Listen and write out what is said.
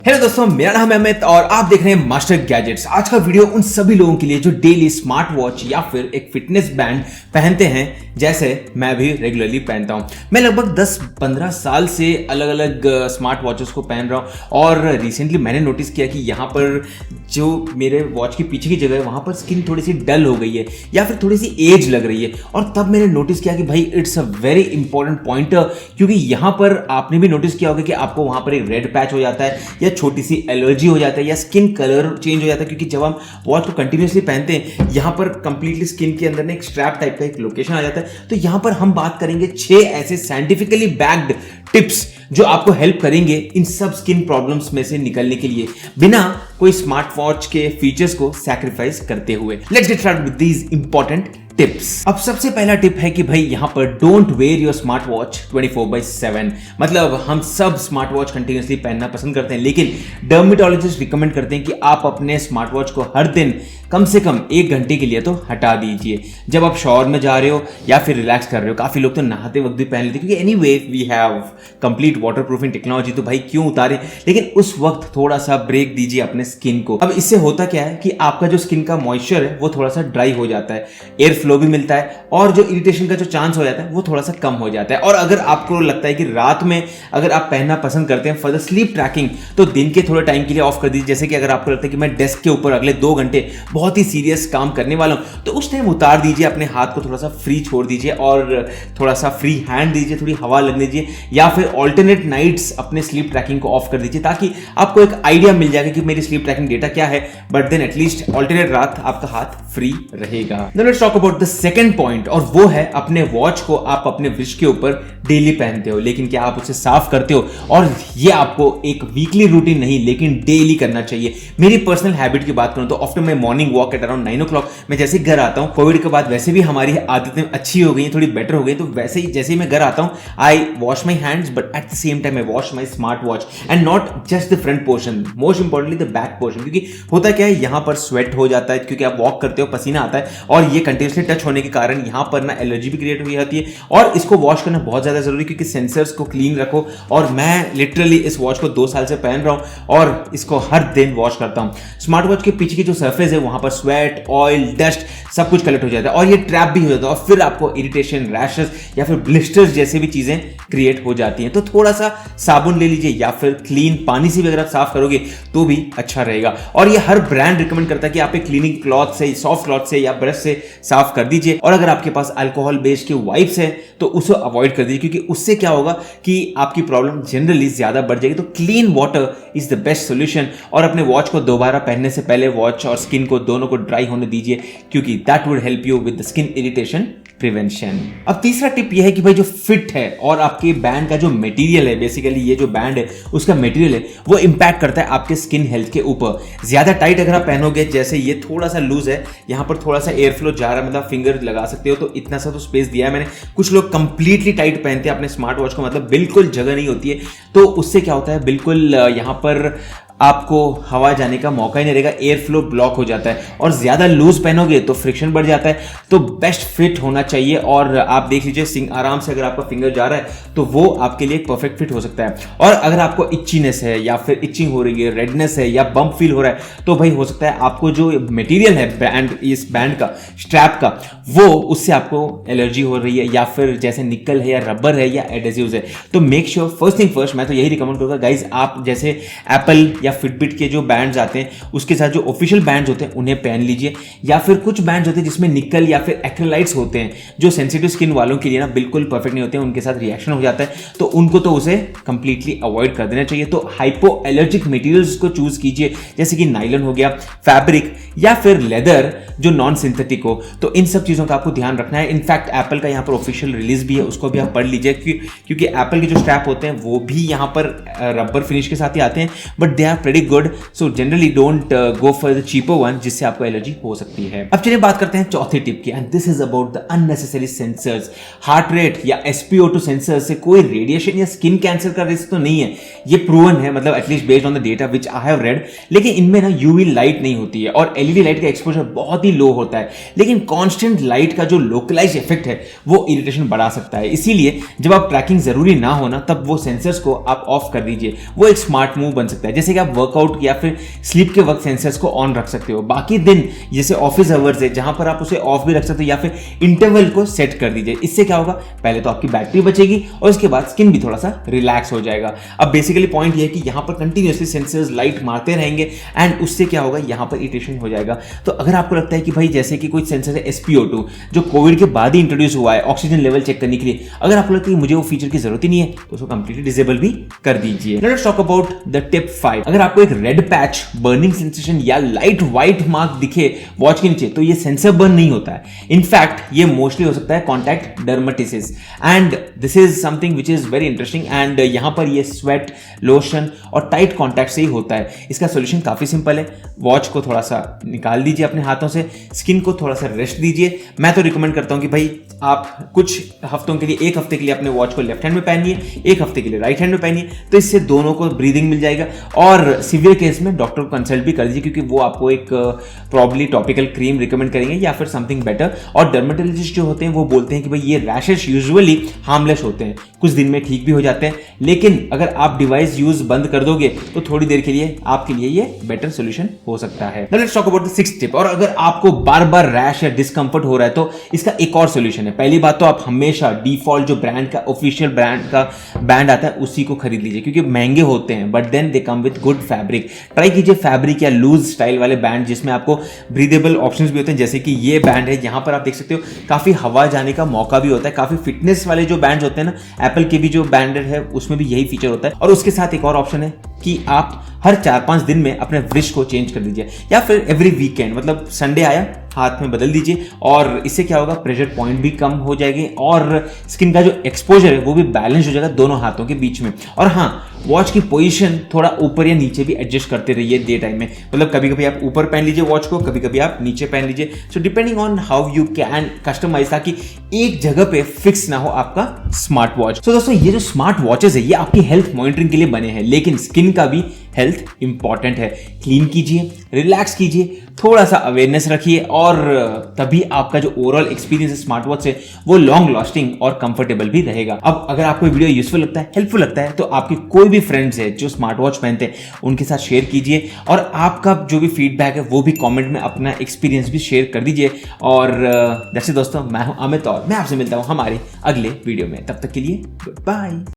Hello दोस्तों, मेरा नाम है अमित और आप देख रहे हैं मास्टर गैजेट्स। आज का वीडियो उन सभी लोगों के लिए जो डेली स्मार्ट वॉच या फिर एक फिटनेस बैंड पहनते हैं, जैसे मैं भी रेगुलरली पहनता हूं। मैं लगभग 10-15 साल से अलग अलग स्मार्ट वॉचेस को पहन रहा हूं और रिसेंटली मैंने नोटिस किया कि यहाँ पर जो मेरे वॉच के पीछे की जगह है वहाँ पर स्किन थोड़ी सी डल हो गई है या फिर थोड़ी सी एज लग रही है। और तब मैंने नोटिस किया कि भाई it's a very important point, क्योंकि यहाँ पर आपने भी नोटिस किया होगा कि आपको वहाँ पर एक रेड पैच हो जाता है या छोटी सी एलर्जी हो जाता है या स्किन कलर चेंज हो जाता है, क्योंकि जब हम वॉच को कंटिन्यूसली पहनते हैं यहाँ पर कंप्लीटली स्किन के अंदर ना एक स्ट्रैप टाइप का एक लोकेशन आ जाता है। तो यहाँ पर हम बात करेंगे 6 ऐसे साइंटिफिकली बैक्ड टिप्स जो आपको हेल्प करेंगे इन सब स्किन प्रॉब्लम्स में से निकलने के लिए, बिना कोई स्मार्ट वॉच के फीचर्स को सैक्रिफाइस करते हुए। Let's get started with these important tips. अब सबसे पहला टिप है कि भाई यहां पर don't wear your smart watch 24/7। मतलब हम सब स्मार्ट वॉच कंटिन्यूसली पहनना पसंद करते हैं, लेकिन डर्मेटोलॉजिस्ट रिकमेंड करते हैं कि आप अपने स्मार्ट वॉच को हर दिन कम से कम 1 घंटे के लिए तो हटा दीजिए। जब आप शॉवर में जा रहे हो या फिर रिलैक्स कर रहे हो, काफी लोग तो नहाते वक्त भी पहन लेते हैं क्योंकि anyway we have complete waterproofing technology, तो भाई क्यों उतारे। लेकिन उस वक्त थोड़ा सा ब्रेक दीजिए अपने स्किन को। अब इससे होता क्या है कि आपका जो स्किन का मॉइस्चर है वो थोड़ा सा ड्राई हो जाता है, एयर फ्लो भी मिलता है और जो इरिटेशन का जो चांस हो जाता है वो थोड़ा सा कम हो जाता है। और अगर आपको लगता है कि रात में अगर आप पहनना पसंद करते हैं फॉर द स्लीप ट्रैकिंग, तो दिन के थोड़े टाइम के लिए ऑफ कर दीजिए। जैसे कि अगर आपको लगता है कि मैं डेस्क के ऊपर अगले 2 घंटे बहुत ही सीरियस काम करने वाला हूं, तो उस टाइम उतार दीजिए, अपने हाथ को थोड़ा सा फ्री छोड़ दीजिए और थोड़ा सा फ्री हैंड दीजिए, थोड़ी हवा लगने दीजिए, या फिर ऑल्टरनेट नाइट्स अपने स्लीप ट्रैकिंग को ऑफ कर दीजिए, ताकि आपको एक आइडिया मिल जाएगा कि मेरी स्लीप ट्रैकिंग डेटा क्या है। बट देन एटलीस्ट ऑल्टरनेट रात आपका हाथ फ्री रहेगा। Now let's talk about the second point, और वो है अपने वॉच को आप अपने रिस्ट के ऊपर डेली पहनते हो, लेकिन क्या आप उसे साफ करते हो? और ये आपको एक वीकली रूटीन नहीं लेकिन डेली करना चाहिए। मेरी पर्सनल हैबिट की बात करूं तो after my morning walk at around 9 o'clock मैं जैसे घर आता हूं, कोविड के बाद वैसे भी हमारी आदतें अच्छी हो गई हैं, थोड़ी बेटर हो गई, तो वैसे ही जैसे ही मैं घर आता हूं I wash my hands, but at the same time I wash my smart watch and not just the front portion, most importantly the back portion. क्योंकि होता क्या है, यहां पर स्वेट हो जाता है क्योंकि आप वॉक करते हो, पसीना आता है और ये कंटिन्यूसली टच होने के कारण यहां पर ना एलर्जी भी क्रिएट हुई जाती है। और इसको वॉश करना बहुत ज्यादा जरूरी, क्योंकि सेंसर्स को क्लीन रखो। और मैं लिटरली इस वॉच को 2 साल से पहन रहा हूं और इसको हर दिन वॉश करता हूं। स्मार्ट वॉच के पीछे की जो सरफेस है वहां पर स्वेट, ऑयल, डस्ट सब कुछ कलेक्ट हो जाता है और ये ट्रैप भी हो जाता है और फिर आपको इरिटेशन, रैशेस या फिर ब्लिस्टर्स जैसे भी चीजें क्रिएट हो जाती हैं। तो थोड़ा सा साबुन ले लीजिए या फिर क्लीन पानी से भी अगर आप साफ करोगे तो भी अच्छा रहेगा। और ये हर ब्रांड रिकमेंड करता है कि आप एक क्लीनिंग क्लॉथ से, सॉफ्ट क्लॉथ से या ब्रश से साफ कर दीजिए। और अगर आपके पास अल्कोहल बेस्ड के वाइप्स है तो उसे अवॉइड कर दीजिए, क्योंकि उससे क्या होगा कि आपकी प्रॉब्लम जनरली ज्यादा बढ़ जाएगी। तो clean water is the best solution. और अपने वॉच को दोबारा पहनने से पहले वॉच और स्किन को दोनों को ड्राई होने दीजिए, क्योंकि that would help you with the skin irritation prevention. अब तीसरा टिप यह है कि भाई जो फिट है और आपके बैंड का जो मटेरियल है, बेसिकली ये जो बैंड है उसका मटेरियल है वो इंपैक्ट करता है आपके स्किन हेल्थ के ऊपर। ज्यादा टाइट अगर आप पहनोगे, जैसे ये थोड़ा सा लूज है, यहां पर थोड़ा सा एयर फ्लो जा रहा है, मतलब फिंगर लगा सकते हो, तो इतना सा तो स्पेस दिया है मैंने। कुछ लोग कंप्लीटली टाइट पहनते हैं अपने स्मार्ट वॉच को, मतलब बिल्कुल जगह नहीं होती है, तो उससे क्या होता है, बिल्कुल यहां पर आपको हवा जाने का मौका ही नहीं रहेगा, एयर फ्लो ब्लॉक हो जाता है। और ज्यादा लूज पहनोगे तो फ्रिक्शन बढ़ जाता है। तो बेस्ट फिट होना चाहिए और आप देख लीजिए आराम से अगर आपका फिंगर जा रहा है तो वो आपके लिए परफेक्ट फिट हो सकता है। और अगर आपको इच्चीनेस है या फिर इचिंग हो रही है, रेडनेस है या बम्प फील हो रहा है, तो भाई हो सकता है आपको जो मटेरियल है बैंड, इस बैंड का, स्ट्रैप का, वो उससे आपको एलर्जी हो रही है, या फिर जैसे निकल है या रबर है या एडेसिव्स है। तो make sure, first thing first, मैं तो यही रिकमेंड करूंगा गाइज, आप जैसे एप्पल या फिटबिट के जो बैंड्स आते हैं उसके साथ जो ऑफिशियल बैंड्स होते हैं उन्हें पहन लीजिए, या फिर कुछ बैंड्स होते हैं जिसमें निकल या फिर एक्रेलाइट्स होते हैं जो सेंसिटिव स्किन वालों के लिए ना बिल्कुल परफेक्ट नहीं होते हैं, उनके साथ रिएक्शन हो जाता है, तो उनको तो उसे कंप्लीटली अवॉइड कर देना चाहिए। तो हाइपो एलर्जिक मटेरियल्स को चूज कीजिए, जैसे कि नाइलन हो गया, फैब्रिक या फिर लेदर जो नॉन सिंथेटिक हो। तो इन सब चीजों का आपको ध्यान रखना है। इनफैक्ट एप्पल का यहाँ पर ऑफिशियल रिलीज भी है, उसको भी आप पढ़ लीजिए, क्योंकि एप्पल के जो स्ट्रैप होते हैं वो भी यहाँ पर रबर फिनिश के साथ ही आते हैं, but they are pretty good. So generally don't go for the cheaper one, जिससे आपको एलर्जी हो सकती है। अब चलिए बात करते हैं चौथे टिप की, and this is about the unnecessary sensors. Heart rate या SpO2 सेंसर से कोई रेडिएशन या स्किन कैंसर का रिस्क तो नहीं है, ये प्रूवन है, मतलब at least based on the data which I have read. लेकिन इनमें ना यूवी लाइट नहीं होती है और LED लाइट का एक्सपोजर बहुत ही लो होता है। लेकिन कॉन्स्टेंट लाइट का जो लोकलाइज इफेक्ट है वो इरिटेशन बढ़ा सकता है। इसीलिए जब आप ट्रैकिंग जरूरी ना हो ना, तब वो सेंसर्स को आप ऑफ कर दीजिए। वो एक स्मार्ट मूव बन सकता है। जैसे कि आप आप वर्कआउट या फिर स्लीप के वक्त सेंसर्स को ऑन रख सकते हो। बाकी दिन जैसे ऑफिस आवर्स है जहां पर आप उसे ऑफ भी रख सकते हो या फिर इंटरवल को सेट कर दीजिए। इससे क्या होगा, पहले तो आपकी बैटरी बचेगी और उसके बाद स्किन भी थोड़ा सा रिलैक्स हो जाएगा। अब बेसिकली पॉइंट ये है कि यहां पर कंटिन्यूअसली सेंसर्स लाइट मारते रहेंगे एंड उससे क्या होगा, यहां पर इरिटेशन हो जाएगा। तो अगर आपको लगता है कि भाई जैसे कि कोई सेंसर है SpO2 जो कोविड के बाद ही इंट्रोड्यूस हुआ है ऑक्सीजन लेवल चेक करने के लिए, अगर आपको लगता है कि मुझे वो फीचर की जरूरत ही नहीं है तो उसको कंप्लीटली डिसेबल भी कर दीजिए। Let's talk about the tip 5। अगर आपको एक रेड पैच, बर्निंग सेंसेशन या लाइट व्हाइट मार्क दिखे वॉच के नीचे तो ये सेंसर बर्न नहीं होता है। इनफैक्ट ये मोस्टली हो सकता है contact dermatitis and this is something which is very interesting and यहां पर ये स्वेट, लोशन और टाइट कॉन्टैक्ट से ही होता है। इसका सोल्यूशन काफी सिंपल है, वॉच को थोड़ा सा निकाल दीजिए अपने हाथों से, स्किन को थोड़ा सा रेस्ट दीजिए। मैं तो रिकमेंड करता हूं कि भाई आप कुछ हफ्तों के लिए, एक हफ्ते के लिए अपने वॉच को लेफ्ट हैंड में पहनिए, एक हफ्ते के लिए राइट हैंड में पहनिए, तो इससे दोनों को ब्रीदिंग मिल जाएगा। और सीवियर केस में डॉक्टर को कंसल्ट भी कर दीजिए क्योंकि वो आपको एक प्रॉब्ली टॉपिकल क्रीम रिकमेंड करेंगे या फिर समथिंग बेटर। और डर्मेटोलॉजिस्ट जो होते हैं वो बोलते हैं कि भाई ये रैशेस यूजुअली हार्मलेस होते हैं, कुछ दिन में ठीक भी हो जाते हैं, लेकिन अगर आप डिवाइस यूज बंद कर दोगे तो थोड़ी देर के लिए आपके लिए ये बेटर सोल्यूशन हो सकता है। Now let's talk about the 6th tip. और अगर आपको बार बार रैश या डिस्कंफर्ट हो रहा है तो इसका एक और सोल्यूशन है। पहली बात तो आप हमेशा डिफॉल्ट जो ब्रांड का ऑफिशियल ब्रांड का बैंड आता है उसी को खरीद लीजिए क्योंकि महंगे होते हैं but then they come with good fabric. Try कीजिए फैब्रिक या लूज स्टाइल वाले बैंड जिसमें आपको ब्रीदेबल ऑप्शंस भी होते हैं, जैसे कि ये बैंड है, यहां पर आप देख सकते हो काफी हवा जाने का मौका भी होता है। काफी फिटनेस वाले जो बैंड होते हैं ना, एप्पल के भी जो बैंडेड है उसमें भी यही फीचर होता है। और उसके साथ एक और ऑप्शन है कि आप हर 4-5 दिन में अपने व्रिस्ट को चेंज कर दीजिए या फिर एवरी वीकेंड, मतलब संडे आया हाथ में बदल दीजिए। और इससे क्या होगा, प्रेशर पॉइंट भी कम हो जाएंगे और स्किन का जो एक्सपोजर है वो भी बैलेंस हो जाएगा दोनों हाथों के बीच में। और हाँ, वॉच की पोजीशन थोड़ा ऊपर या नीचे भी एडजस्ट करते रहिए डे टाइम में, मतलब कभी कभी आप ऊपर पहन लीजिए वॉच को, कभी कभी आप नीचे पहन लीजिए। So depending on how you can customise, ताकि एक जगह पे फिक्स ना हो आपका स्मार्ट वॉच। तो दोस्तों ये जो स्मार्ट वॉचेस है ये आपकी हेल्थ मॉनिटरिंग के लिए बने हैं, लेकिन स्किन का भी हेल्थ इंपॉर्टेंट है। क्लीन कीजिए, रिलैक्स कीजिए, थोड़ा सा अवेयरनेस रखिए और तभी आपका जो ओवरऑल एक्सपीरियंस है स्मार्ट वॉच से वो लॉन्ग लास्टिंग और कंफर्टेबल भी रहेगा। अब अगर आपको वीडियो यूजफुल लगता है, हेल्पफुल लगता है, तो आपके कोई भी फ्रेंड्स है जो स्मार्ट वॉच पहनते हैं उनके साथ शेयर कीजिए और आपका जो भी फीडबैक है वो भी कमेंट में अपना एक्सपीरियंस भी शेयर कर दीजिए। और दैट्स इट दोस्तों, मैं हूं अमित और मैं आपसे मिलता हूं हमारे अगले वीडियो में। तब तक के लिए गुड बाय।